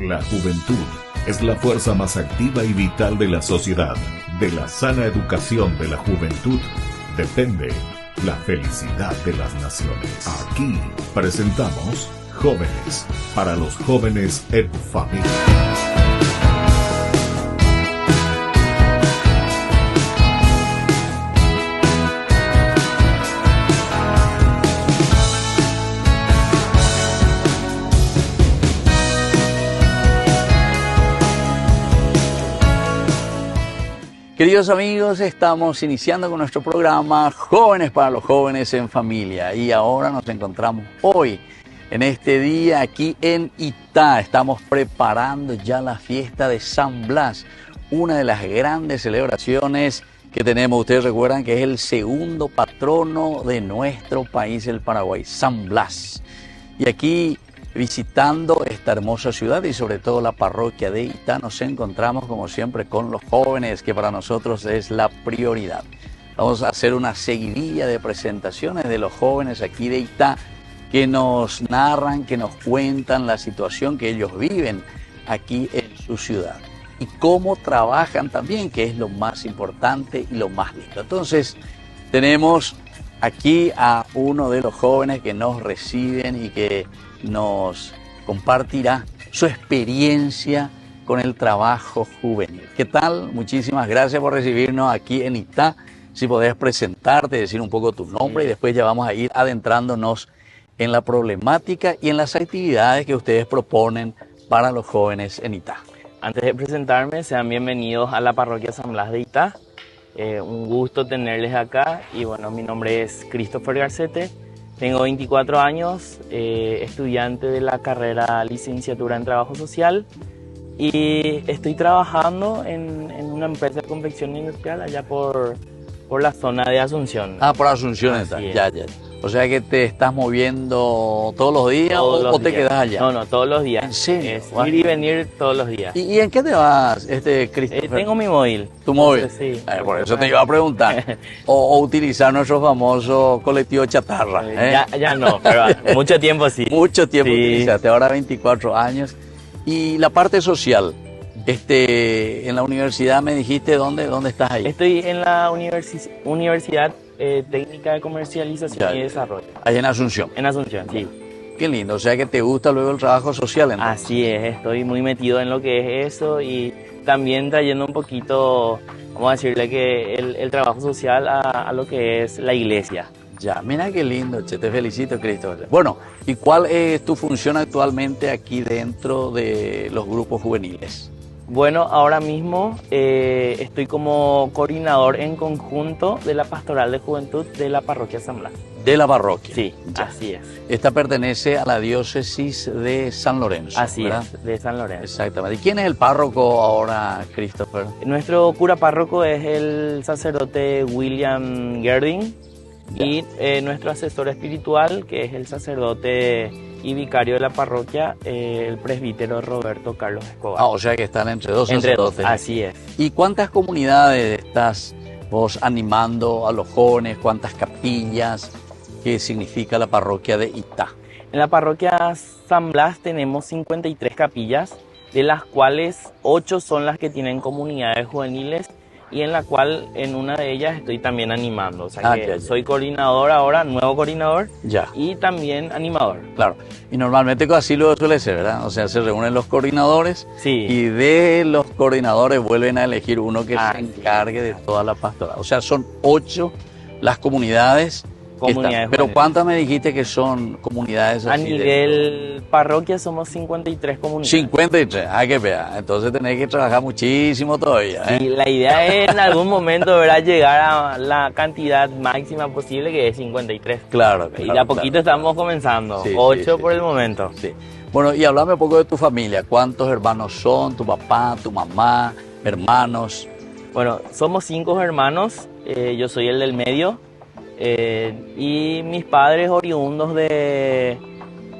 La juventud es la fuerza más activa y vital de la sociedad. De la sana educación de la juventud depende la felicidad de las naciones. Aquí presentamos Jóvenes, para los jóvenes en familia. Queridos amigos, estamos iniciando con nuestro programa Jóvenes para los jóvenes en familia y ahora nos encontramos hoy en este día aquí en Itá. Estamos preparando ya la fiesta de San Blas, una de las grandes celebraciones que tenemos. Ustedes recuerdan que es el segundo patrono de nuestro país, el Paraguay, San Blas. Y aquí, visitando esta hermosa ciudad y sobre todo la parroquia de Itá, nos encontramos como siempre con los jóvenes, que para nosotros es la prioridad. Vamos a hacer una seguidilla de presentaciones de los jóvenes aquí de Itá, que nos narran, que nos cuentan la situación que ellos viven aquí en su ciudad y cómo trabajan también, que es lo más importante y lo más lindo. Entonces, tenemos aquí a uno de los jóvenes que nos reciben y que nos compartirá su experiencia con el trabajo juvenil. ¿Qué tal? Muchísimas gracias por recibirnos aquí en Itá. Si podés presentarte, decir un poco tu nombre y después ya vamos a ir adentrándonos en la problemática y en las actividades que ustedes proponen para los jóvenes en Itá. Antes de presentarme, sean bienvenidos a la parroquia San Blas de Itá. Un gusto tenerles acá y bueno, mi nombre es Christopher Garcete. Tengo 24 años, estudiante de la carrera licenciatura en Trabajo Social y estoy trabajando en una empresa de confección industrial allá por la zona de Asunción. Ah, por Asunción está, ya. O sea que te estás moviendo todos los días o te quedas allá. No, todos los días. ¿En serio? Es ir y venir todos los días. ¿Y en qué te vas, Christopher? Tengo mi móvil. ¿Tu móvil? Sí. Por eso te iba a preguntar. o utilizar nuestro famoso colectivo chatarra. Ya no, pero mucho tiempo sí. Mucho tiempo sí. Utilizaste, ahora 24 años. Y la parte social, en la universidad me dijiste, ¿dónde estás ahí? Estoy en la Universidad Técnica de Comercialización y Desarrollo. Ahí en Asunción. En Asunción, sí. Qué lindo, o sea que te gusta luego el trabajo social, entonces. Así es, estoy muy metido en lo que es eso y también trayendo un poquito, vamos a decirle que el trabajo social a lo que es la iglesia. Ya, mira qué lindo, te felicito, Christopher. Bueno, ¿y cuál es tu función actualmente aquí dentro de los grupos juveniles? Bueno, ahora mismo estoy como coordinador en conjunto de la Pastoral de Juventud de la Parroquia San Blas. ¿De la parroquia? Sí, ya. Así es. Esta pertenece a la diócesis de San Lorenzo, así ¿verdad? Es, de San Lorenzo. Exactamente. ¿Y quién es el párroco ahora, Christopher? Nuestro cura párroco es el sacerdote William Gerding y nuestro asesor espiritual, que es el sacerdote y vicario de la parroquia, el presbítero Roberto Carlos Escobar. Ah, o sea que están entre dos sacerdotes. Así es. ¿Y cuántas comunidades estás vos animando a los jóvenes? ¿Cuántas capillas? ¿Qué significa la parroquia de Itá? En la parroquia San Blas tenemos 53 capillas, de las cuales 8 son las que tienen comunidades juveniles y en la cual en una de ellas estoy también animando. O sea que soy coordinador ahora, nuevo coordinador y también animador. Claro, y normalmente así lo suele ser, ¿verdad? O sea, se reúnen los coordinadores y de los coordinadores vuelven a elegir uno que se encargue de toda la pastoral. O sea, son 8 las comunidades. Pero ¿cuántas me dijiste que son comunidades así? A nivel parroquia somos 53 comunidades. 53, que vea. Entonces tenés que trabajar muchísimo todavía. Sí, la idea es en algún momento, ¿verdad?, llegar a la cantidad máxima posible, que es 53. Claro. Y de a poquito estamos comenzando. 8 por el momento. Sí. Bueno, y háblame un poco de tu familia. ¿Cuántos hermanos son? ¿Tu papá, tu mamá, hermanos? Bueno, somos 5 hermanos. Yo soy el del medio. Y mis padres oriundos de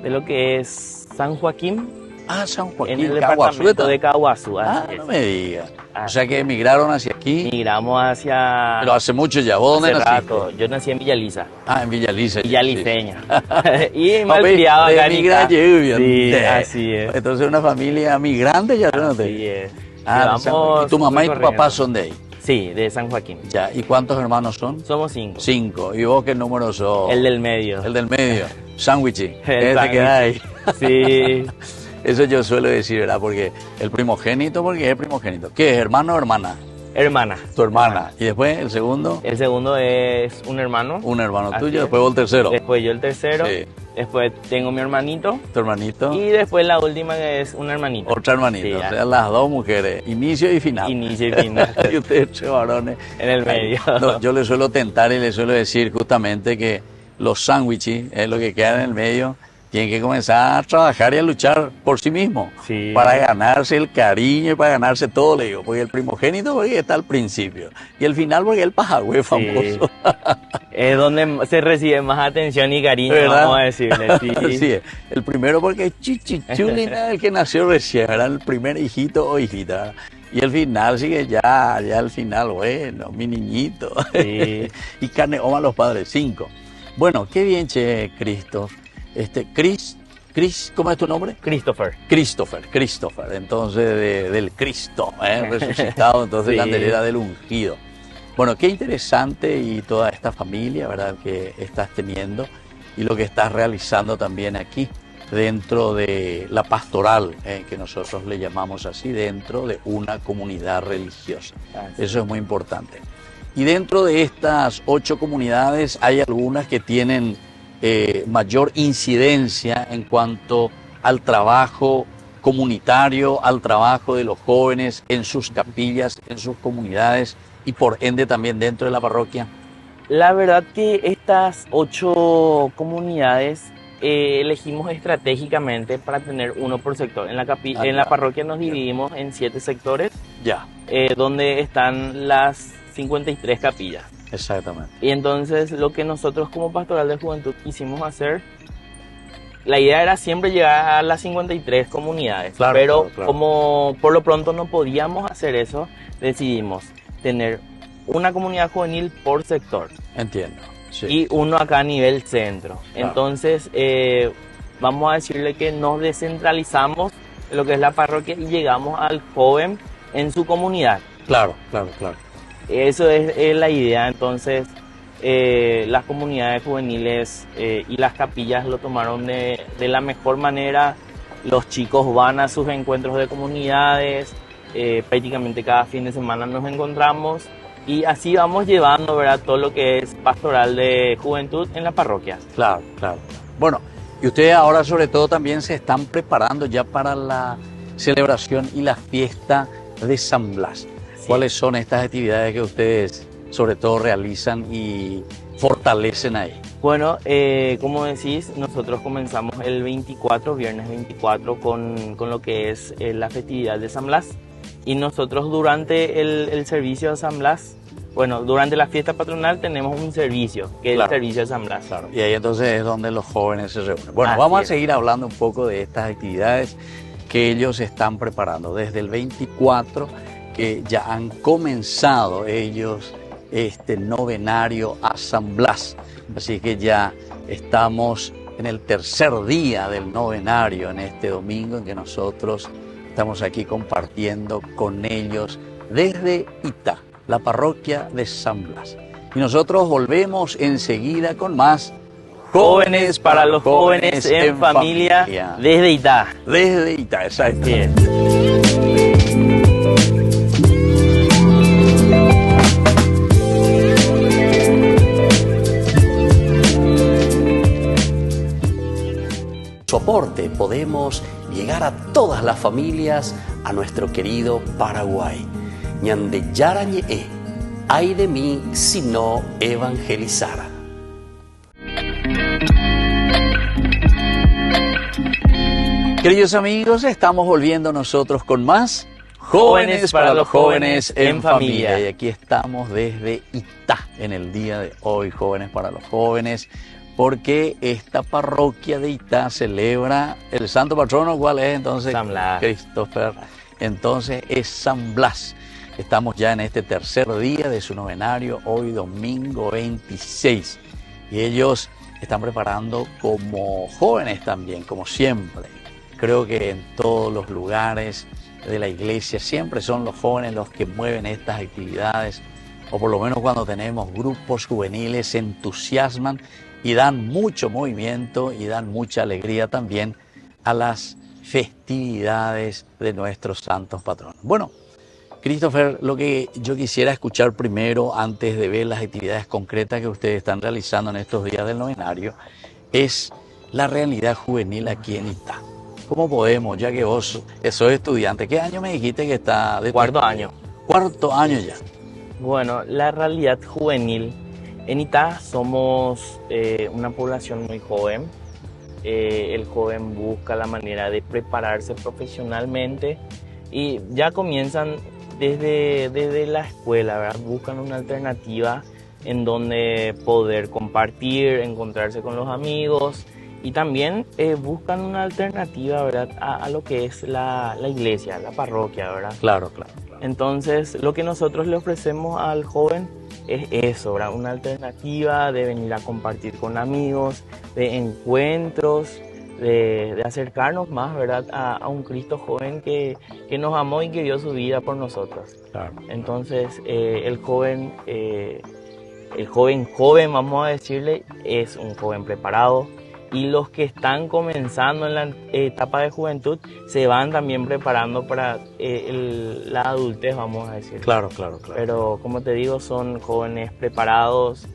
lo que es San Joaquín. Ah, San Joaquín, en el departamento de Caguazú. No me digas. O sea que emigraron hacia aquí. Migramos hacia... Pero hace mucho ya. ¿Vos dónde hace naciste? rato. Yo nací en Villaliza. Ah, en Villaliza. Villaliceña. Y Sí. malcriado acá en Migra Itá. lluvia. Sí, así es. Entonces una familia migrante ya no te... Así es. Ah, Llevamos y tu mamá y tu recorriendo. papá son de ahí. Sí, de San Joaquín. Ya. ¿Y cuántos hermanos son? Somos 5. 5. ¿Y vos qué número sos? El del medio. El del medio. Sándwich. El Este que hay. Sí. Eso yo suelo decir, ¿verdad? Porque el primogénito, porque es el primogénito. ¿Qué es? ¿Hermano o hermana? Hermana. Tu hermana. Y después el segundo, El segundo es un hermano. un hermano Así tuyo. es. Después vos el tercero. Después yo el tercero. Sí. Después tengo mi hermanito. Tu hermanito. Y después la última que es una hermanita. Otra hermanita. Sí, O sea, las dos mujeres. Inicio y final. Inicio y final. Y ustedes tres varones. En el medio. No, yo le suelo tentar y le suelo decir justamente que los sándwiches, es lo que queda en el medio, tienen que comenzar a trabajar y a luchar por sí mismos. Sí. Para ganarse el cariño y para ganarse todo, le digo. Porque el primogénito porque está al principio. Y el final porque es el pajagüe famoso. Es donde se recibe más atención y cariño, ¿Verdad? vamos a decirle. Sí. Así es. El primero porque es chichichulina, el que nació recién, ¿verdad? El primer hijito o hijita, ¿verdad? Y el final sigue ya el final, bueno, mi niñito. Sí. Y carne oma los padres, 5. Bueno, qué bien, che, Cristo. Chris, ¿cómo es tu nombre? Christopher. Christopher, entonces del Cristo, resucitado, entonces Sí. la candelera del ungido. Bueno, qué interesante y toda esta familia, ¿verdad?, que estás teniendo y lo que estás realizando también aquí dentro de la pastoral, que nosotros le llamamos así, dentro de una comunidad religiosa. Así. Eso es muy importante. Y dentro de estas 8 comunidades hay algunas que tienen mayor incidencia en cuanto al trabajo comunitario, al trabajo de los jóvenes en sus capillas, en sus comunidades y por ende también dentro de la parroquia. La verdad que estas 8 comunidades elegimos estratégicamente para tener uno por sector. En la claro. parroquia nos dividimos en 7 sectores, Ya, donde están las 53 capillas. exactamente. Y entonces lo que nosotros como Pastoral de Juventud quisimos hacer, la idea era siempre llegar a las 53 comunidades, Claro, pero claro. como por lo pronto no podíamos hacer eso, decidimos tener una comunidad juvenil por sector Entiendo. Sí. y uno acá a nivel centro. Claro. Entonces vamos a decirle que nos descentralizamos en lo que es la parroquia y llegamos al joven en su comunidad. Claro. Eso es la idea. Entonces las comunidades juveniles y las capillas lo tomaron de la mejor manera. Los chicos van a sus encuentros de comunidades, prácticamente cada fin de semana nos encontramos y así vamos llevando, ¿verdad?, todo lo que es pastoral de juventud en la parroquia. Claro. Bueno, y ustedes ahora sobre todo también se están preparando ya para la celebración y la fiesta de San Blas. Sí. ¿Cuáles son estas actividades que ustedes sobre todo realizan y fortalecen ahí? Bueno, como decís, nosotros comenzamos el 24, viernes 24, con lo que es la festividad de San Blas. Y nosotros durante el servicio de San Blas, bueno, durante la fiesta patronal tenemos un servicio, que es Claro. el servicio de San Blas. Claro. Y ahí entonces es donde los jóvenes se reúnen. Bueno, Así vamos a es. seguir hablando un poco de estas actividades que ellos están preparando desde el 24, que ya han comenzado ellos este novenario a San Blas. Así que ya estamos en el tercer día del novenario en este domingo en que nosotros estamos aquí compartiendo con ellos desde Itá, la parroquia de San Blas. Y nosotros volvemos enseguida con más Jóvenes para los jóvenes en familia desde Itá. Desde Itá, exacto. Bien. Su aporte podemos llegar a todas las familias a nuestro querido Paraguay. Ñande yarañe, ay de mí si no evangelizara. Queridos amigos, estamos volviendo nosotros con más Jóvenes para los jóvenes en familia. Y aquí estamos desde Itá en el día de hoy, Jóvenes para los jóvenes, porque esta parroquia de Itá celebra el santo patrono. ¿Cuál es entonces? San Blas. Christopher. Entonces es San Blas. Estamos ya en este tercer día de su novenario, hoy domingo 26. Y ellos están preparando como jóvenes también, como siempre. Creo que en todos los lugares de la iglesia siempre son los jóvenes los que mueven estas actividades, o por lo menos cuando tenemos grupos juveniles se entusiasman y dan mucho movimiento y dan mucha alegría también a las festividades de nuestros santos patronos. Bueno, Christopher, lo que yo quisiera escuchar primero, antes de ver las actividades concretas que ustedes están realizando en estos días del novenario, es la realidad juvenil aquí en Itá. ¿Cómo podemos, ya que vos sos estudiante? ¿Qué año me dijiste que está? De Cuarto año. Cuarto año ya. Bueno, la realidad juvenil, en Itá somos una población muy joven. El joven busca la manera de prepararse profesionalmente y ya comienzan desde la escuela, ¿verdad? Buscan una alternativa en donde poder compartir, encontrarse con los amigos y también buscan una alternativa, ¿verdad? A lo que es la iglesia, la parroquia, ¿verdad? Claro. Entonces, lo que nosotros le ofrecemos al joven es eso, ¿verdad? Una alternativa de venir a compartir con amigos, de encuentros, de acercarnos más, ¿verdad? A un Cristo joven que nos amó y que dio su vida por nosotros. Claro. Entonces, el joven, vamos a decirle, es un joven preparado. Y los que están comenzando en la etapa de juventud se van también preparando para la adultez, vamos a decir. Claro. Pero como te digo, son jóvenes preparados,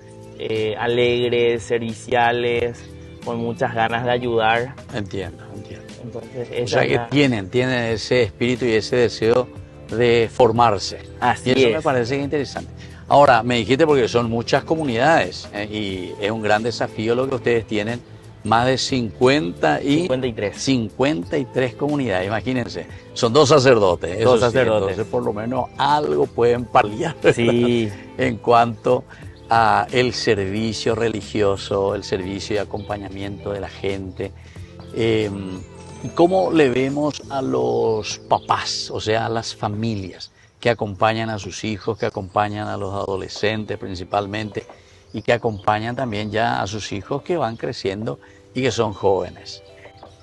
alegres, serviciales, con muchas ganas de ayudar. Entiendo. Entonces, O sea que tienen ese espíritu y ese deseo de formarse. Así y eso es. me parece interesante. Ahora, me dijiste porque son muchas comunidades y es un gran desafío lo que ustedes tienen. Más de 53 comunidades, imagínense. Son dos sacerdotes. Dos sí, sacerdotes. entonces, por lo menos algo pueden paliar. Sí. En cuanto a el servicio religioso, el servicio y acompañamiento de la gente. ¿Y cómo le vemos a los papás, o sea, a las familias que acompañan a sus hijos, que acompañan a los adolescentes principalmente, y que acompañan también ya a sus hijos que van creciendo y que son jóvenes?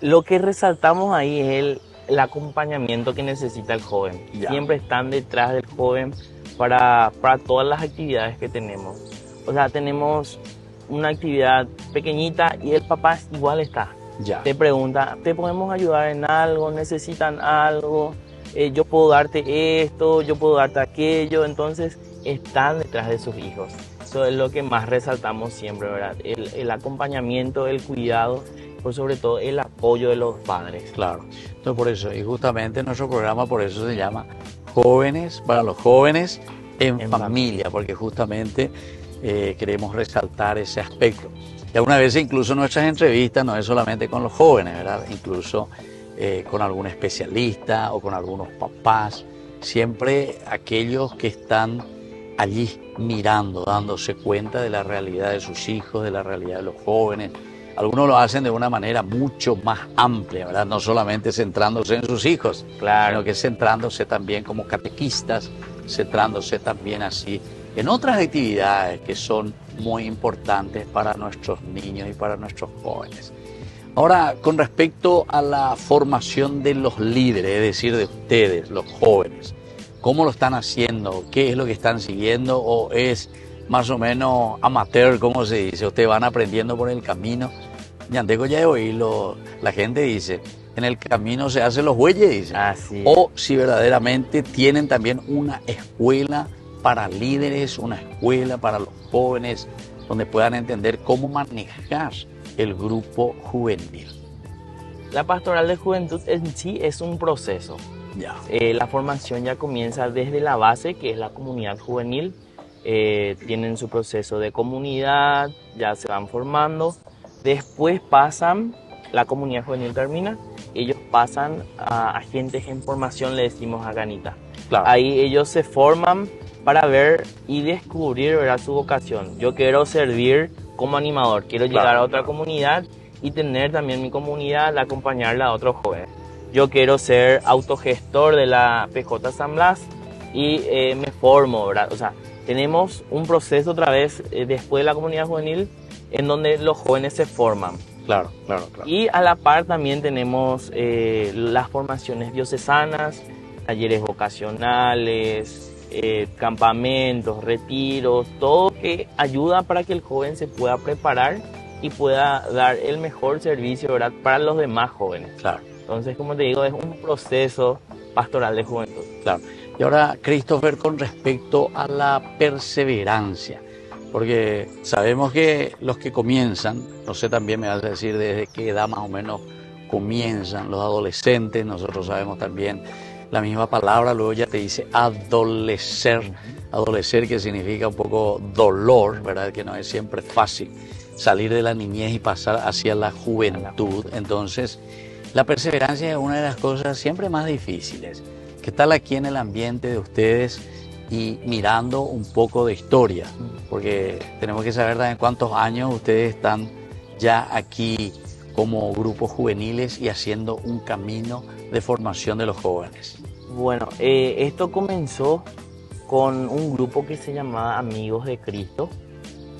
Lo que resaltamos ahí es el acompañamiento que necesita el joven. Ya. Siempre están detrás del joven para todas las actividades que tenemos. O sea, tenemos una actividad pequeñita y el papá igual está. Ya. Te pregunta, ¿te podemos ayudar en algo? ¿Necesitan algo? Yo puedo darte esto, yo puedo darte aquello. Entonces, están detrás de sus hijos. Eso es lo que más resaltamos siempre, ¿verdad? El acompañamiento, el cuidado, por sobre todo el apoyo de los padres. Claro. Entonces, por eso, y justamente nuestro programa por eso se llama Jóvenes para los Jóvenes en Familia, porque justamente queremos resaltar ese aspecto. Y algunas veces incluso nuestras entrevistas no es solamente con los jóvenes, ¿verdad? Incluso con algún especialista o con algunos papás, siempre aquellos que están allí mirando, dándose cuenta de la realidad de sus hijos, de la realidad de los jóvenes. Algunos lo hacen de una manera mucho más amplia, ¿verdad? No solamente centrándose en sus hijos, Claro. sino que centrándose también como catequistas, centrándose también así en otras actividades que son muy importantes para nuestros niños y para nuestros jóvenes. Ahora, con respecto a la formación de los líderes, es decir, de ustedes, los jóvenes, ¿cómo lo están haciendo? ¿Qué es lo que están siguiendo? ¿O es más o menos amateur, como se dice? ¿Ustedes van aprendiendo por el camino? Yanteco ya he oído, la gente dice, en el camino se hacen los bueyes, dice. Así es. O si verdaderamente tienen también una escuela para líderes, una escuela para los jóvenes, donde puedan entender cómo manejar el grupo juvenil. La pastoral de juventud en sí es un proceso. Ya. La formación ya comienza desde la base, que es la comunidad juvenil. Tienen su proceso de comunidad, ya se van formando. Después pasan, la comunidad juvenil termina, ellos pasan a agentes en formación, le decimos a Ganita. Claro. Ahí ellos se forman para ver y descubrir, ¿verdad?, su vocación. Yo quiero servir como animador, quiero llegar a otra comunidad y tener también mi comunidad, acompañarla a otros jóvenes. Yo quiero ser autogestor de la PJ San Blas y me formo, ¿verdad? O sea, tenemos un proceso otra vez después de la comunidad juvenil en donde los jóvenes se forman. Claro, claro, claro. Y a la par también tenemos las formaciones diocesanas, talleres vocacionales, campamentos, retiros, todo que ayuda para que el joven se pueda preparar y pueda dar el mejor servicio, ¿verdad?, para los demás jóvenes. Claro. Entonces, como te digo, es un proceso pastoral de juventud. Claro. Y ahora, Christopher, con respecto a la perseverancia, porque sabemos que los que comienzan, no sé, también me vas a decir desde qué edad más o menos comienzan los adolescentes, nosotros sabemos también la misma palabra, luego ya te dice adolecer, adolecer que significa un poco dolor, ¿verdad? Que no es siempre fácil salir de la niñez y pasar hacia la juventud. Entonces, la perseverancia es una de las cosas siempre más difíciles. ¿Qué tal aquí en el ambiente de ustedes y mirando un poco de historia? Porque tenemos que saber también cuántos años ustedes están ya aquí como grupos juveniles y haciendo un camino de formación de los jóvenes. Bueno, esto comenzó con un grupo que se llamaba Amigos de Cristo.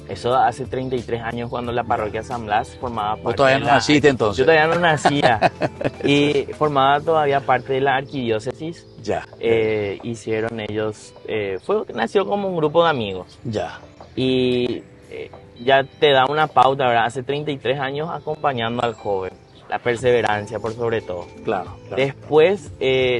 Eso hace 33 años, cuando la parroquia San Blas formaba parte. ¿Vos todavía no naciste entonces? Yo todavía no nacía. Y formaba todavía parte de la arquidiócesis. Ya. Hicieron ellos, nació como un grupo de amigos. Ya. Y ya te da una pauta, ¿verdad? Hace 33 años acompañando al joven. La perseverancia, por sobre todo. Claro, claro. Después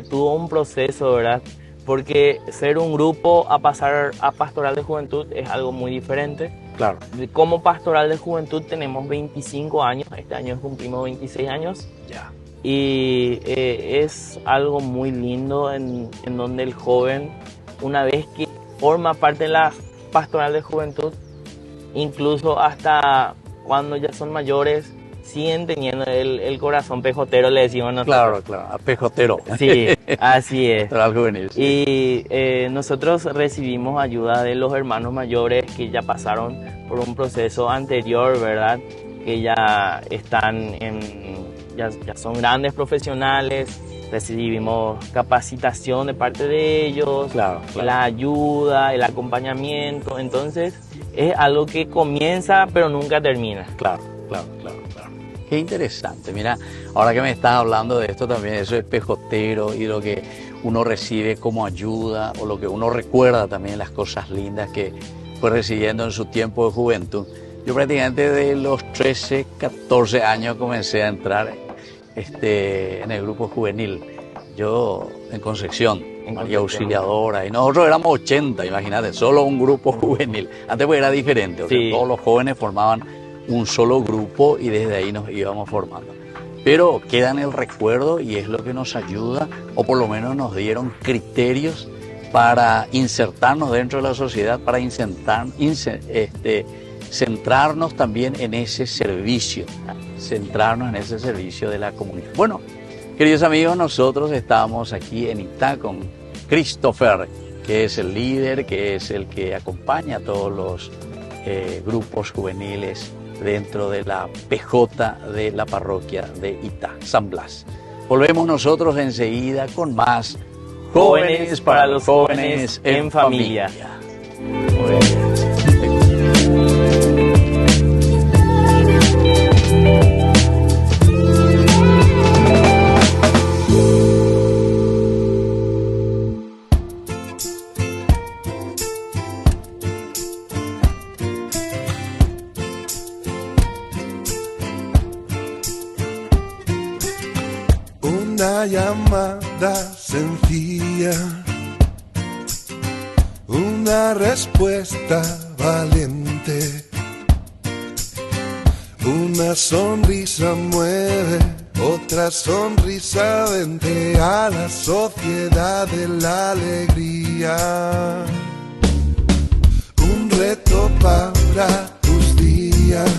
tuvo un proceso, ¿verdad? Porque ser un grupo a pasar a pastoral de juventud es algo muy diferente. Claro. Como pastoral de juventud tenemos 25 años, este año cumplimos 26 años. Ya. Y es algo muy lindo en donde el joven, una vez que forma parte de la pastoral de juventud, incluso hasta cuando ya son mayores, siguen teniendo el corazón pejotero, le decimos nosotros. Claro, claro, pejotero. Sí, así es. Pastoral juvenil. Sí. Y nosotros recibimos ayuda de los hermanos mayores que ya pasaron por un proceso anterior, ¿verdad? Que ya están ya son grandes profesionales. Recibimos capacitación de parte de ellos, Claro, claro. la ayuda, el acompañamiento. Entonces es algo que comienza pero nunca termina. Claro, claro, claro, claro. Qué interesante. Mira, ahora que me estás hablando de esto también, eso es pejotero y lo que uno recibe como ayuda o lo que uno recuerda también, las cosas lindas que fue recibiendo en su tiempo de juventud. Yo prácticamente de los 13, 14 años comencé a entrar en el grupo juvenil. Yo en Concepción, María Auxiliadora, y nosotros éramos 80, imagínate, solo un grupo juvenil. Antes pues era diferente, o sea, todos los jóvenes formaban un solo grupo y desde ahí nos íbamos formando. Pero queda en el recuerdo y es lo que nos ayuda, o por lo menos nos dieron criterios para insertarnos dentro de la sociedad, para centrarnos también en ese servicio, de la comunidad. Bueno, queridos amigos, nosotros estamos aquí en Itá con Christopher, que es el líder, que es el que acompaña a todos los grupos juveniles dentro de la PJ de la parroquia de Itá, San Blas. Volvemos nosotros enseguida con más Jóvenes para los jóvenes en familia. Muy bien. Una llamada sencilla, una respuesta valiente, una sonrisa mueve, otra sonrisa vente a la sociedad de la alegría. Un reto para tus días,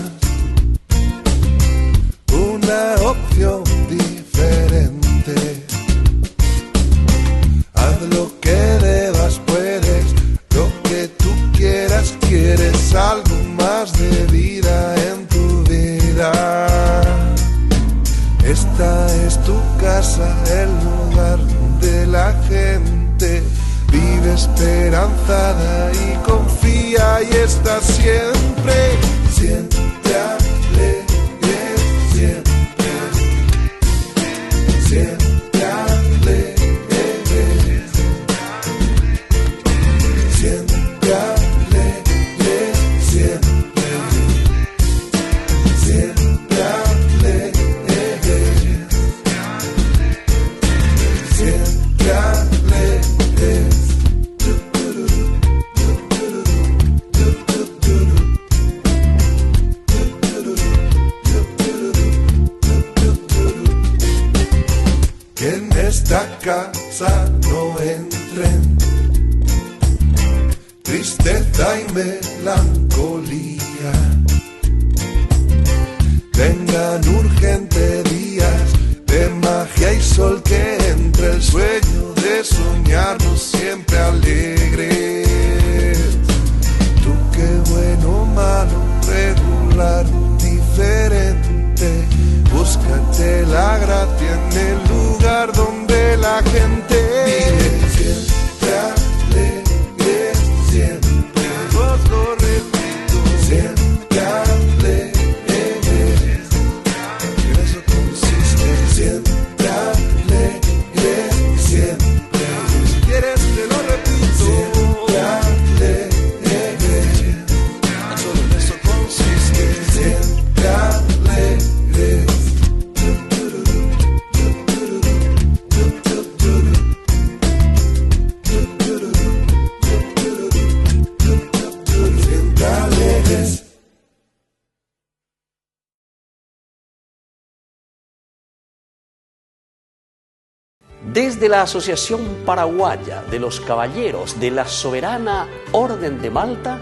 una opción diferente. Haz lo que debas, puedes, lo que tú quieras, quieres algo más de vida en tu vida. Esta es tu casa, el lugar de la gente, vive esperanzada y confía y está siempre, siempre alegre, siempre, siempre alegre, siempre alegre, siempre, siempre alegre, siempre alegre. Que en esta casa no entren tristeza y melancolía, tengan urgente días de magia y sol, que entre el sueño de soñarnos siempre alegres. Tú qué bueno, malo, regular, diferente, búscate la gracia en el lugar donde la gente vive. Siempre alegre, siempre, os lo repito, siempre alegre, en eso consiste, siempre alegre, siempre, si quieres te lo repito, siempre alegre, solo en eso consiste, siempre alegre. Desde la Asociación Paraguaya de los Caballeros de la Soberana Orden de Malta,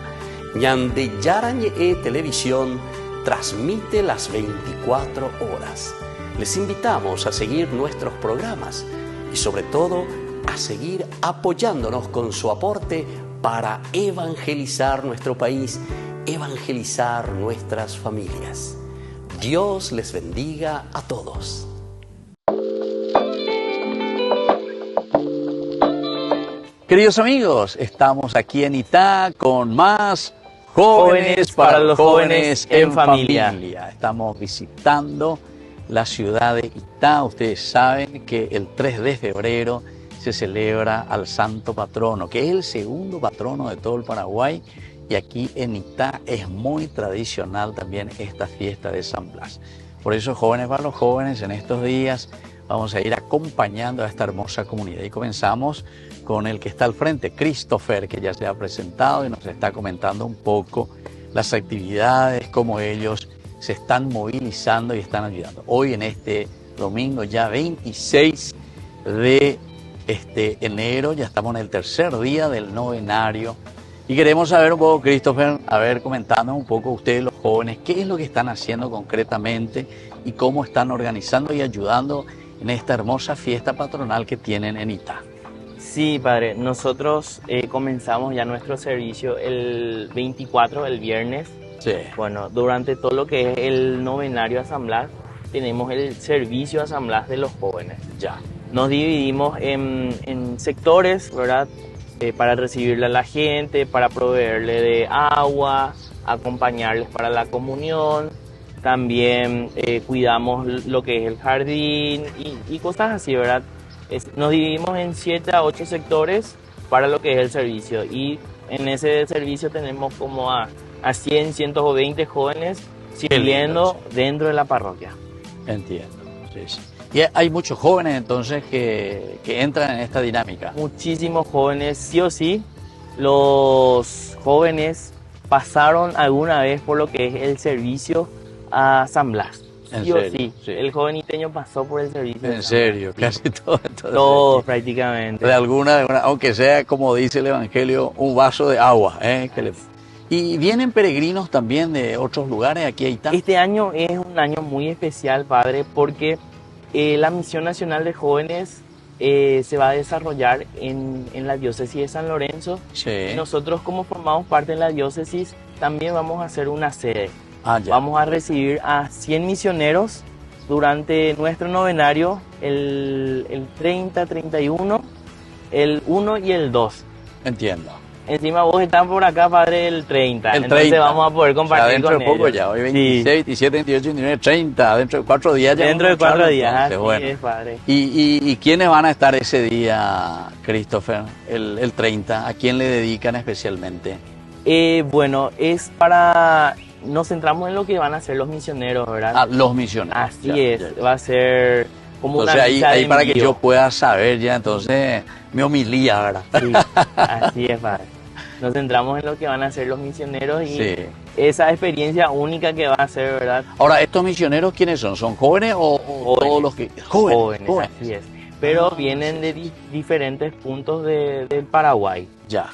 Ñande Yarañe Televisión transmite las 24 horas. Les invitamos a seguir nuestros programas y sobre todo a seguir apoyándonos con su aporte para evangelizar nuestro país, evangelizar nuestras familias. Dios les bendiga a todos. Queridos amigos, estamos aquí en Itá con más Jóvenes para los Jóvenes en Familia. Estamos visitando la ciudad de Itá. Ustedes saben que el 3 de febrero se celebra al Santo Patrono, que es el segundo patrono de todo el Paraguay. Y aquí en Itá es muy tradicional también esta fiesta de San Blas. Por eso, Jóvenes para los Jóvenes, en estos días vamos a ir acompañando a esta hermosa comunidad. Y comenzamos con el que está al frente, Christopher, que ya se ha presentado y nos está comentando un poco las actividades, cómo ellos se están movilizando y están ayudando. Hoy en este domingo ya 26 de enero, ya estamos en el tercer día del novenario y queremos saber un poco, Christopher, comentando un poco ustedes los jóvenes, qué es lo que están haciendo concretamente y cómo están organizando y ayudando en esta hermosa fiesta patronal que tienen en Itá. Sí, padre, nosotros comenzamos ya nuestro servicio el 24, el viernes. Sí. Bueno, durante todo lo que es el novenario a San Blas, tenemos el servicio a San Blas de los jóvenes. Ya. Nos dividimos en sectores, ¿verdad? Para recibirle a la gente, para proveerle de agua, acompañarles para la comunión. También cuidamos lo que es el jardín y cosas así, ¿verdad? Nos dividimos en 7 a 8 sectores para lo que es el servicio. Y en ese servicio tenemos como a 100, 120 jóvenes sirviendo dentro de la parroquia. Entiendo, sí, sí. Y hay muchos jóvenes entonces que entran en esta dinámica. Muchísimos jóvenes, sí o sí. Los jóvenes pasaron alguna vez por lo que es el servicio a San Blas. ¿En Sí o serio? sí. Sí. El joven iteño pasó por el servicio. En serio, casi todo. Todos prácticamente. De alguna, aunque sea como dice el Evangelio, un vaso de agua. Y vienen peregrinos también de otros lugares aquí a Itá. Este año es un año muy especial, padre, porque la Misión Nacional de Jóvenes se va a desarrollar en la diócesis de San Lorenzo. Sí. Y nosotros, como formamos parte de la diócesis, también vamos a hacer una sede. Ah, ya. Vamos a recibir a 100 misioneros durante nuestro novenario el 30, 31, el 1 y el 2. Entiendo. Encima vos estás por acá, padre, el 30. El Entonces 30. vamos a poder compartir dentro con de poco ellos. ya, hoy Sí. 26, 27, 28, 29, 30, dentro de 4 días ya. Dentro de vamos a 4 charlar, días, entonces, así bueno. es, padre. ¿Y quiénes van a estar ese día, Christopher, el 30? ¿A quién le dedican especialmente? Bueno, es para... Nos centramos en lo que van a hacer los misioneros, ¿verdad? Ah, los misioneros. Así Ya, es, ya, ya. va a ser como Entonces una ahí, misa de ahí para que envío. yo pueda saber ya, entonces mi homilía, ¿verdad? Sí, así es, padre. Nos centramos en lo que van a hacer los misioneros y Sí. esa experiencia única que va a ser, ¿verdad? Ahora, ¿estos misioneros quiénes son? ¿Son jóvenes o Jóvenes. todos los que...? Jóvenes, Jóvenes. así es. Pero Ah, vienen sí, de sí, diferentes puntos del Paraguay. Ya.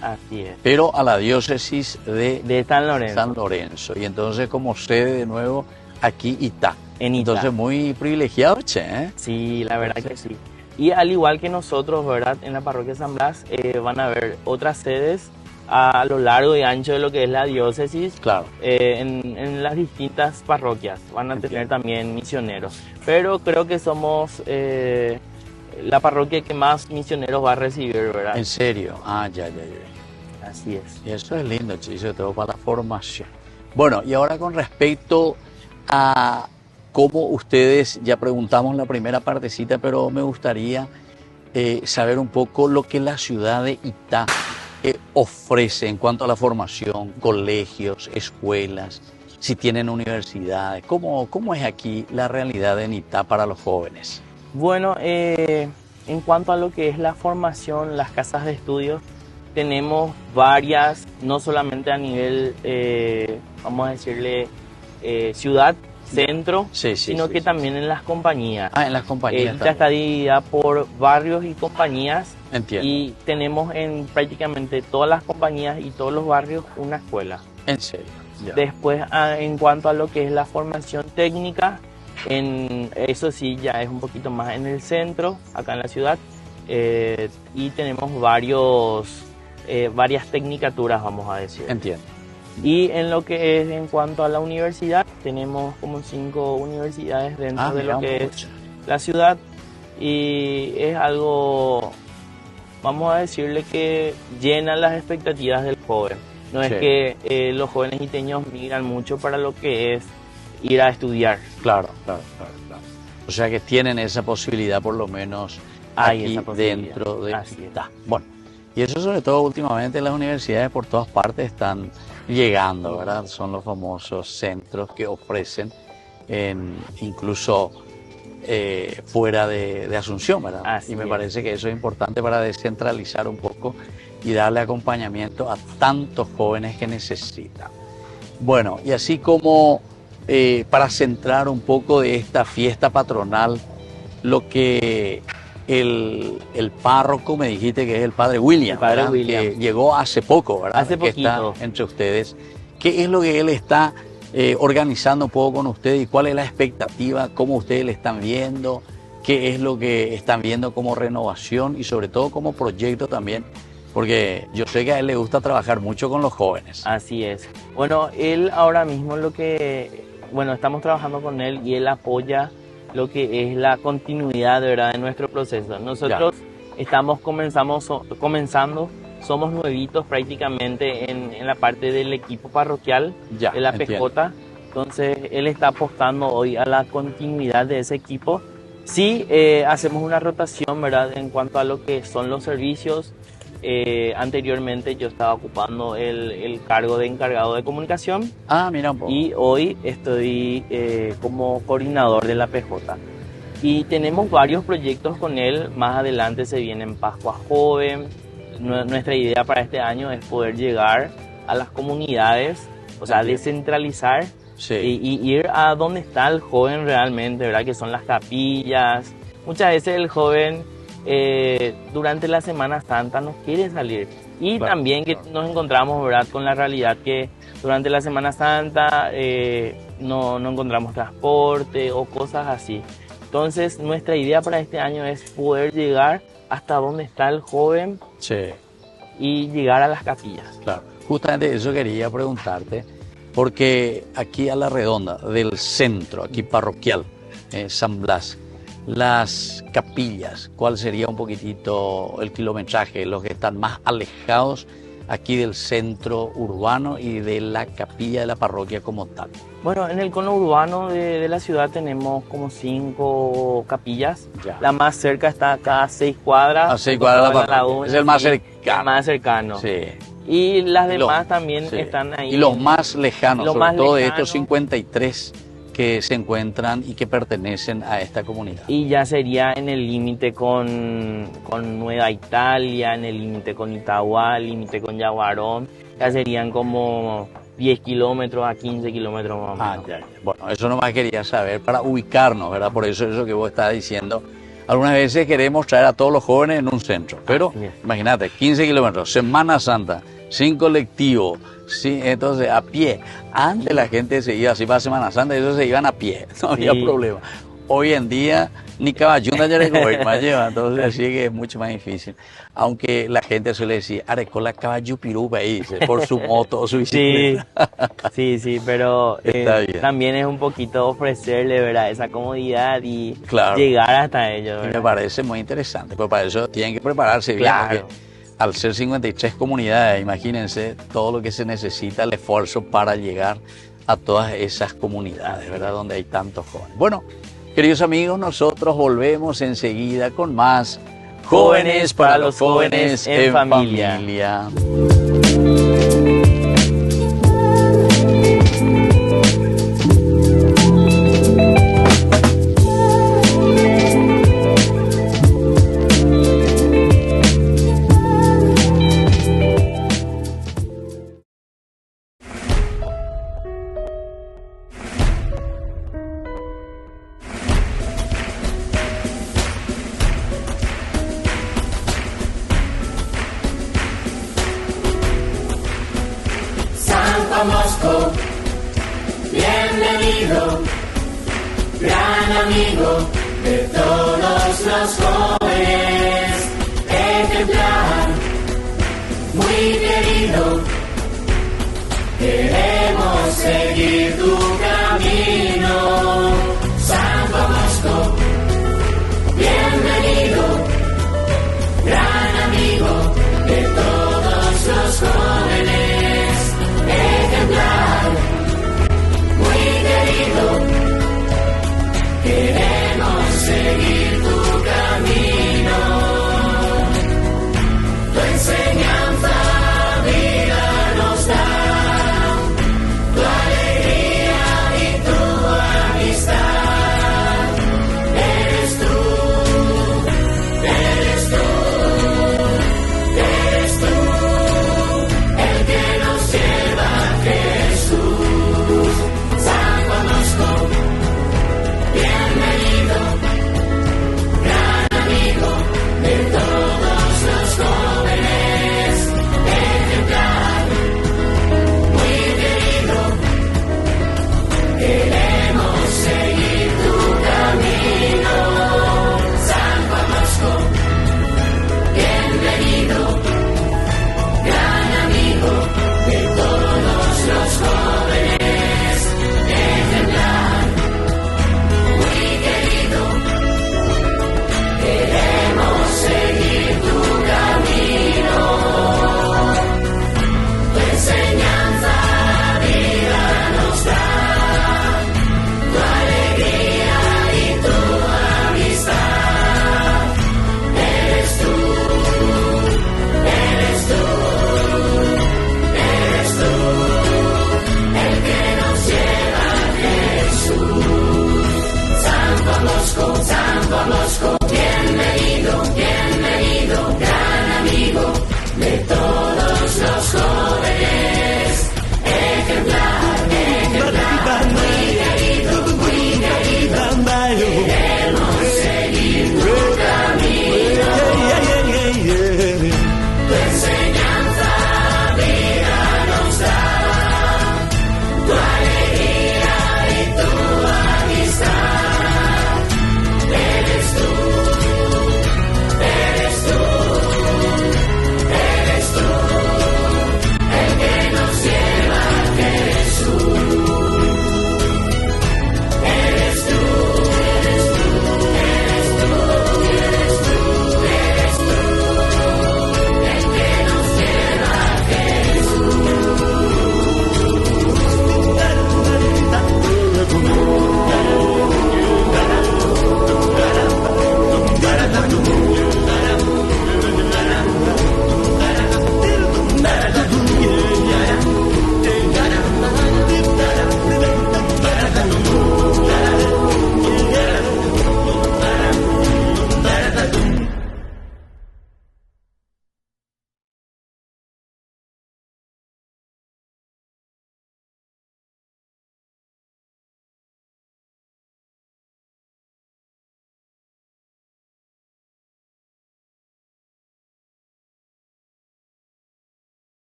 Así es. Pero a la diócesis De San Lorenzo. San Lorenzo. Y entonces como sede de nuevo aquí Itá. En Itá. Entonces muy privilegiado, che, ¿eh? Sí, la verdad que sí. Y al igual que nosotros, ¿verdad? En la parroquia San Blas van a haber otras sedes a lo largo y ancho de lo que es la diócesis. Claro. En las distintas parroquias van a tener también misioneros. Pero creo que somos la parroquia que más misioneros va a recibir, ¿verdad? En serio. Ah, ya. Así es. Y eso es lindo, che, sobre todo para la formación. Bueno, y ahora con respecto a cómo ustedes, ya preguntamos la primera partecita, pero me gustaría saber un poco lo que la ciudad de Itá ofrece en cuanto a la formación, colegios, escuelas, si tienen universidades. ¿Cómo es aquí la realidad en Itá para los jóvenes? Bueno, en cuanto a lo que es la formación, las casas de estudios, tenemos varias, no solamente a nivel, vamos a decirle, ciudad, centro, sino que también en las compañías. Ah, en las compañías Ya está dividida por barrios y compañías. Entiendo. Y tenemos en prácticamente todas las compañías y todos los barrios una escuela. En serio. Ya. Después, en cuanto a lo que es la formación técnica, eso sí ya es un poquito más en el centro, acá en la ciudad, y tenemos varias tecnicaturas, vamos a decir. Entiendo. Y en lo que es en cuanto a la universidad, tenemos como 5 universidades dentro de lo que es la ciudad, y es algo, vamos a decirle, que llena las expectativas del joven. No es que los jóvenes iteños migran mucho para lo que es ir a estudiar. Claro. O sea que tienen esa posibilidad por lo menos Hay aquí esa posibilidad. dentro de Así es. Itá. Bueno, y eso sobre todo últimamente las universidades por todas partes están llegando, ¿verdad? Son los famosos centros que ofrecen incluso fuera de Asunción, ¿verdad? Así y me es. parece que eso es importante para descentralizar un poco y darle acompañamiento a tantos jóvenes que necesitan. Bueno, y así como para centrar un poco de esta fiesta patronal, lo que el párroco me dijiste que es el padre William, El padre ¿verdad? William. Que llegó hace poco, ¿verdad? Hace Que está poquito. entre ustedes. ¿Qué es lo que él está organizando un poco con ustedes y cuál es la expectativa? ¿Cómo ustedes le están viendo? ¿Qué es lo que están viendo como renovación y sobre todo como proyecto también? Porque yo sé que a él le gusta trabajar mucho con los jóvenes. Así es. Bueno, él ahora mismo estamos trabajando con él y él apoya lo que es la continuidad, de verdad, de nuestro proceso. Nosotros estamos comenzando, somos nuevitos prácticamente en la parte del equipo parroquial de la entiendo. PJ. Entonces, él está apostando hoy a la continuidad de ese equipo. Sí, hacemos una rotación, ¿verdad?, en cuanto a lo que son los servicios. Anteriormente yo estaba ocupando el cargo de encargado de comunicación. Mira un poco. Y hoy estoy como coordinador de la PJ. Y tenemos varios proyectos con él. Más adelante se vienen Pascua Joven. Nuestra idea para este año es poder llegar a las comunidades, o sea, descentralizar y ir a donde está el joven realmente, ¿verdad? Que son las capillas. Muchas veces el joven durante la Semana Santa no quiere salir. Y también que nos encontramos, ¿verdad?, con la realidad que durante la Semana Santa no encontramos transporte o cosas así. Entonces, nuestra idea para este año es poder llegar hasta donde está el joven y llegar a las capillas. Claro, justamente eso quería preguntarte, porque aquí a la redonda del centro, aquí parroquial, San Blas, las capillas, ¿cuál sería un poquitito el kilometraje? Los que están más alejados aquí del centro urbano y de la capilla de la parroquia como tal. Bueno, en el cono urbano de la ciudad tenemos como 5 capillas. Ya. La más cerca está acá a 6 cuadras. A 6 cuadras de la parroquia. Laguna, Es el más sí, cercano. el más cercano. Sí. Y las Y los- demás también sí. están ahí. Y los más lejanos, Los sobre más todo de lejanos. estos 53 que se encuentran y que pertenecen a esta comunidad. Y ya sería en el límite con Nueva Italia, en el límite con Itagua, límite con Yaguarón. Ya serían como 10 kilómetros a 15 kilómetros más o menos. Ya. Bueno, eso nomás quería saber para ubicarnos, ¿verdad? Por eso que vos estabas diciendo. Algunas veces queremos traer a todos los jóvenes en un centro, pero Así es. imagínate, 15 kilómetros, Semana Santa, sin colectivo, sí, entonces a pie. Antes la gente se iba así para Semana Santa y ellos se iban a pie, no había Sí. problema. Hoy en día ni caballunda ya más lleva, entonces así que es mucho más difícil. Aunque la gente suele decir, arecola caballo pirupa ahí, dice, por su moto o su Sí, bicicleta. sí, pero Está bien. también es un poquito ofrecerle, ¿verdad? Esa comodidad y Claro. llegar hasta ellos, Y me ¿verdad? parece muy interesante, pero para eso tienen que prepararse bien, Claro. porque al ser 53 comunidades, imagínense todo lo que se necesita, el esfuerzo para llegar a todas esas comunidades, ¿verdad? Donde hay tantos jóvenes. Bueno, queridos amigos, nosotros volvemos enseguida con más Jóvenes para los jóvenes en familia. familia. San Bosco, bienvenido, gran amigo de todos los jóvenes, ejemplar, muy querido, queremos seguir tu camino. San Bosco, bienvenido, gran amigo de todos los jóvenes, ejemplar, muy querido, queremos seguir tu camino. Tu enseñanza vida nos da, tu alegría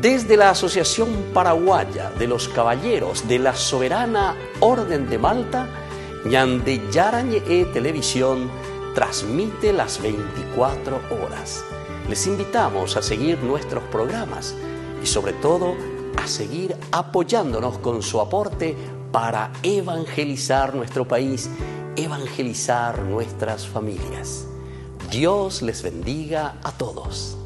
Desde la Asociación Paraguaya de los Caballeros de la Soberana Orden de Malta, Ñande Yarañe Televisión transmite las 24 horas. Les invitamos a seguir nuestros programas y sobre todo a seguir apoyándonos con su aporte para evangelizar nuestro país, evangelizar nuestras familias. Dios les bendiga a todos.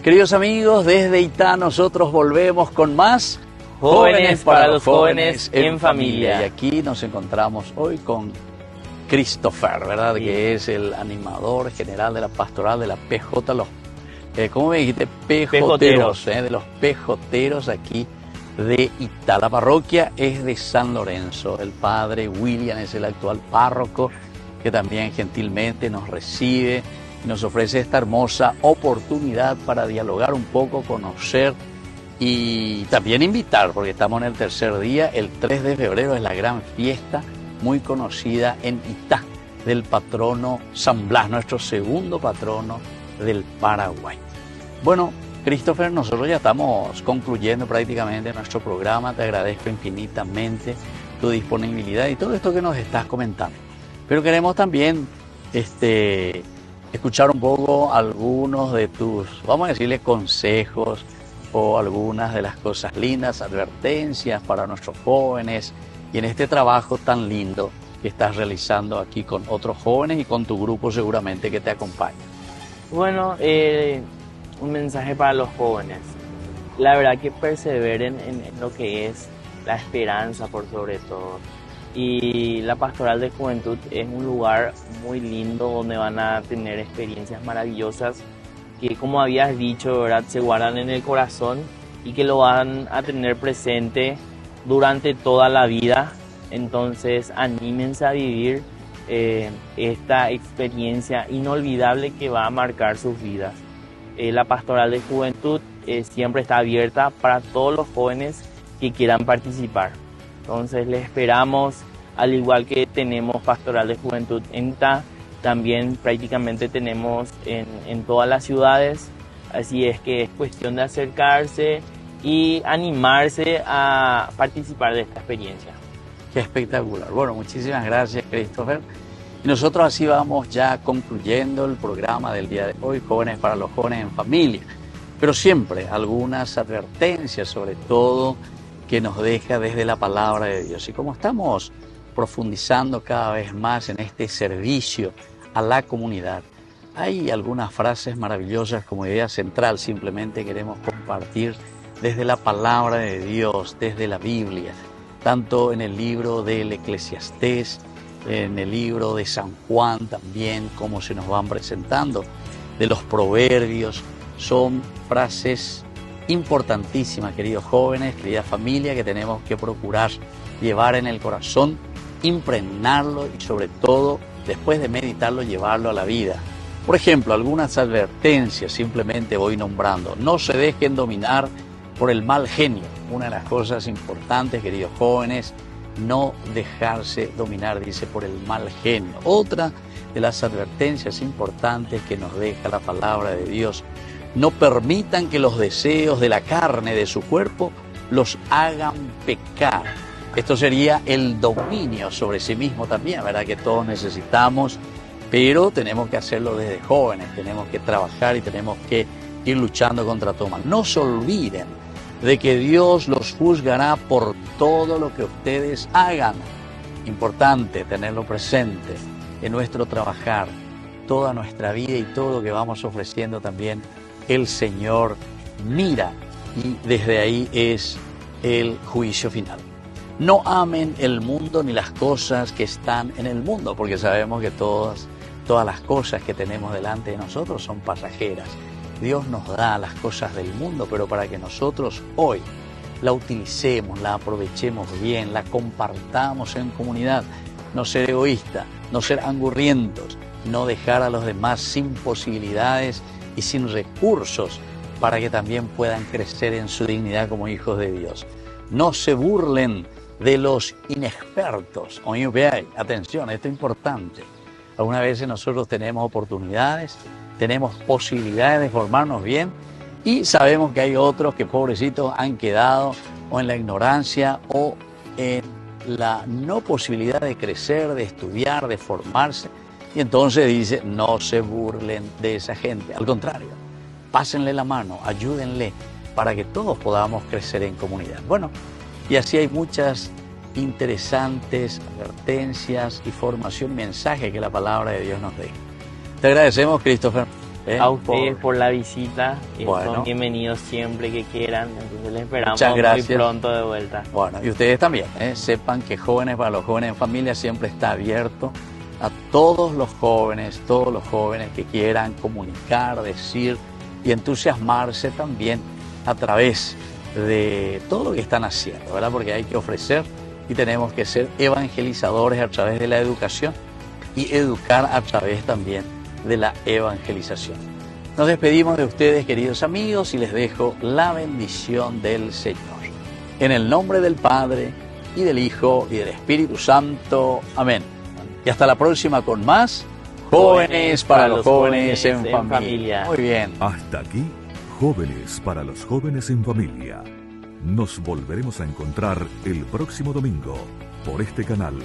Queridos amigos, desde Itá nosotros volvemos con más Jóvenes para los jóvenes en familia. Y aquí nos encontramos hoy con Christopher, ¿verdad? Sí. Que es el animador general de la pastoral de la PJ, ¿cómo me dijiste? Pejoteros, de los pejoteros aquí de Itá. La parroquia es de San Lorenzo. El padre William es el actual párroco que también gentilmente nos recibe y nos ofrece esta hermosa oportunidad para dialogar un poco, conocer y también invitar, porque estamos en el tercer día. El 3 de febrero es la gran fiesta muy conocida en Itá del patrono San Blas, nuestro segundo patrono del Paraguay. Bueno, Christopher, nosotros ya estamos concluyendo prácticamente nuestro programa. Te agradezco infinitamente tu disponibilidad y todo esto que nos estás comentando. Pero queremos también escuchar un poco algunos de tus, vamos a decirle, consejos o algunas de las cosas lindas, advertencias para nuestros jóvenes y en este trabajo tan lindo que estás realizando aquí con otros jóvenes y con tu grupo seguramente que te acompaña. Bueno, un mensaje para los jóvenes. La verdad que perseveren en lo que es la esperanza por sobre todo. Y la Pastoral de Juventud es un lugar muy lindo donde van a tener experiencias maravillosas que, como habías dicho, ¿verdad?, se guardan en el corazón y que lo van a tener presente durante toda la vida. Entonces, anímense a vivir esta experiencia inolvidable que va a marcar sus vidas. La Pastoral de Juventud siempre está abierta para todos los jóvenes que quieran participar. Entonces les esperamos, al igual que tenemos Pastoral de Juventud en Itá, también prácticamente tenemos en todas las ciudades, así es que es cuestión de acercarse y animarse a participar de esta experiencia. Qué espectacular. Bueno, muchísimas gracias, Christopher. Y nosotros así vamos ya concluyendo el programa del día de hoy, Jóvenes para los Jóvenes en Familia. Pero siempre algunas advertencias, sobre todo, que nos deja desde la palabra de Dios. Y como estamos profundizando cada vez más en este servicio a la comunidad, hay algunas frases maravillosas como idea central, simplemente queremos compartir desde la palabra de Dios, desde la Biblia, tanto en el libro del Eclesiastés, en el libro de San Juan también, como se nos van presentando, de los Proverbios. Son frases importantísimas, queridos jóvenes, querida familia, que tenemos que procurar llevar en el corazón, impregnarlo y sobre todo, después de meditarlo, llevarlo a la vida. Por ejemplo, algunas advertencias simplemente voy nombrando. No se dejen dominar por el mal genio. Una de las cosas importantes, queridos jóvenes, no dejarse dominar, dice, por el mal genio. Otra de las advertencias importantes que nos deja la palabra de Dios: no permitan que los deseos de la carne de su cuerpo los hagan pecar. Esto sería el dominio sobre sí mismo también, ¿verdad?, que todos necesitamos, pero tenemos que hacerlo desde jóvenes, tenemos que trabajar y tenemos que ir luchando contra todo mal. No se olviden de que Dios los juzgará por todo lo que ustedes hagan. Importante tenerlo presente en nuestro trabajar, toda nuestra vida y todo lo que vamos ofreciendo también. El Señor mira y desde ahí es el juicio final. No amen el mundo ni las cosas que están en el mundo, porque sabemos que todas las cosas que tenemos delante de nosotros son pasajeras. Dios nos da las cosas del mundo, pero para que nosotros hoy la utilicemos, la aprovechemos bien, la compartamos en comunidad. No ser egoísta, no ser angurrientos, no dejar a los demás sin posibilidades y sin recursos para que también puedan crecer en su dignidad como hijos de Dios. No se burlen de los inexpertos. Atención, esto es importante. Algunas veces nosotros tenemos oportunidades, tenemos posibilidades de formarnos bien y sabemos que hay otros que, pobrecitos, han quedado o en la ignorancia o en la no posibilidad de crecer, de estudiar, de formarse. Y entonces dice, no se burlen de esa gente. Al contrario, pásenle la mano, ayúdenle para que todos podamos crecer en comunidad. Bueno, y así hay muchas interesantes advertencias y formación, mensaje que la palabra de Dios nos deja. Te agradecemos, Christopher. A ustedes por la visita. Bueno, son bienvenidos siempre que quieran. Entonces les esperamos muy pronto de vuelta. Bueno, y ustedes también, sepan que Jóvenes para los Jóvenes en Familia siempre está abierto a todos los jóvenes que quieran comunicar, decir y entusiasmarse también a través de todo lo que están haciendo, ¿verdad? Porque hay que ofrecer y tenemos que ser evangelizadores a través de la educación y educar a través también de la evangelización. Nos despedimos de ustedes, queridos amigos, y les dejo la bendición del Señor. En el nombre del Padre, y del Hijo, y del Espíritu Santo. Amén. Y hasta la próxima con más Jóvenes para los jóvenes en familia. Muy bien. Hasta aquí, Jóvenes para los jóvenes en familia. Nos volveremos a encontrar el próximo domingo por este canal.